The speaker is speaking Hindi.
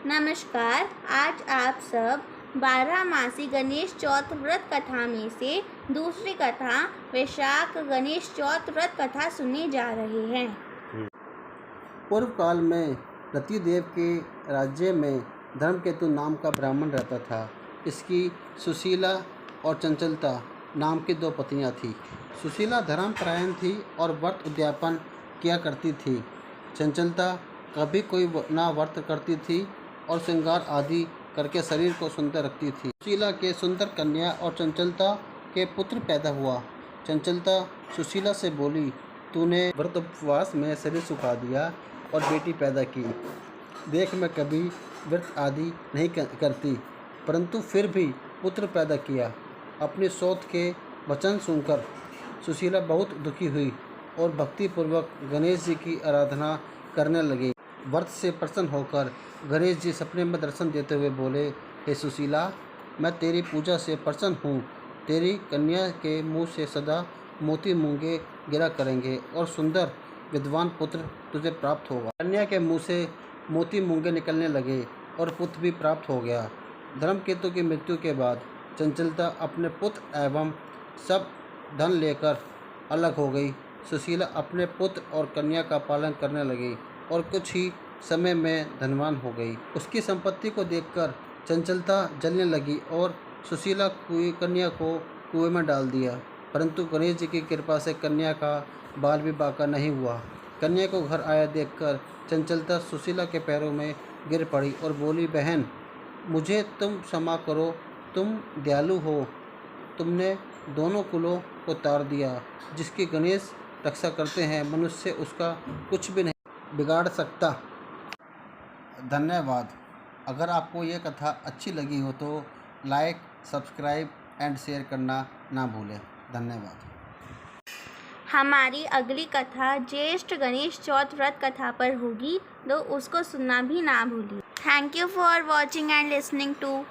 नमस्कार। आज आप सब 12 मासी गणेश चौथ व्रत कथा में से दूसरी कथा वैशाख गणेश चौथ व्रत कथा सुनने जा रहे हैं। पूर्व काल में रतिदेव के राज्य में धर्मकेतु नाम का ब्राह्मण रहता था। इसकी सुशीला और चंचलता नाम की 2 पत्नियां थीं। सुशीला धर्मपरायण थी और व्रत उद्यापन किया करती थी। चंचलता कभी कोई ना व्रत करती थी और श्रृंगार आदि करके शरीर को सुंदर रखती थी। सुशीला के सुंदर कन्या और चंचलता के पुत्र पैदा हुआ। चंचलता सुशीला से बोली, तूने व्रत उपवास में शरीर सुखा दिया और बेटी पैदा की। देख मैं कभी व्रत आदि नहीं करती, परंतु फिर भी पुत्र पैदा किया। अपने सौत के वचन सुनकर सुशीला बहुत दुखी हुई और भक्तिपूर्वक गणेश जी की आराधना करने लगी। व्रत से प्रसन्न होकर गणेश जी सपने में दर्शन देते हुए बोले, हे सुशीला, मैं तेरी पूजा से प्रसन्न हूँ। तेरी कन्या के मुँह से सदा मोती मूंगे गिरा करेंगे और सुंदर विद्वान पुत्र तुझे प्राप्त होगा। कन्या के मुँह से मोती मूंगे निकलने लगे और पुत्र भी प्राप्त हो गया। धर्मकेतु की मृत्यु के बाद चंचलता अपने पुत्र एवं सब धन लेकर अलग हो गई। सुशीला अपने पुत्र और कन्या का पालन करने लगी और कुछ ही समय में धनवान हो गई। उसकी संपत्ति को देखकर चंचलता जलने लगी और सुशीला कन्या को कुएं में डाल दिया, परंतु गणेश जी की कृपा से कन्या का बाल भी बाका नहीं हुआ। कन्या को घर आया देखकर चंचलता सुशीला के पैरों में गिर पड़ी और बोली, बहन, मुझे तुम क्षमा करो, तुम दयालु हो। तुमने दोनों कुलों को तार दिया। जिसकी गणेश रक्षा करते हैं, मनुष्य उसका कुछ भी नहीं बिगाड़ सकता। धन्यवाद। अगर आपको ये कथा अच्छी लगी हो तो लाइक, सब्सक्राइब एंड शेयर करना ना भूलें। धन्यवाद। हमारी अगली कथा ज्येष्ठ गणेश चौथ व्रत कथा पर होगी, तो उसको सुनना भी ना भूलिए। Thank you for watching and listening to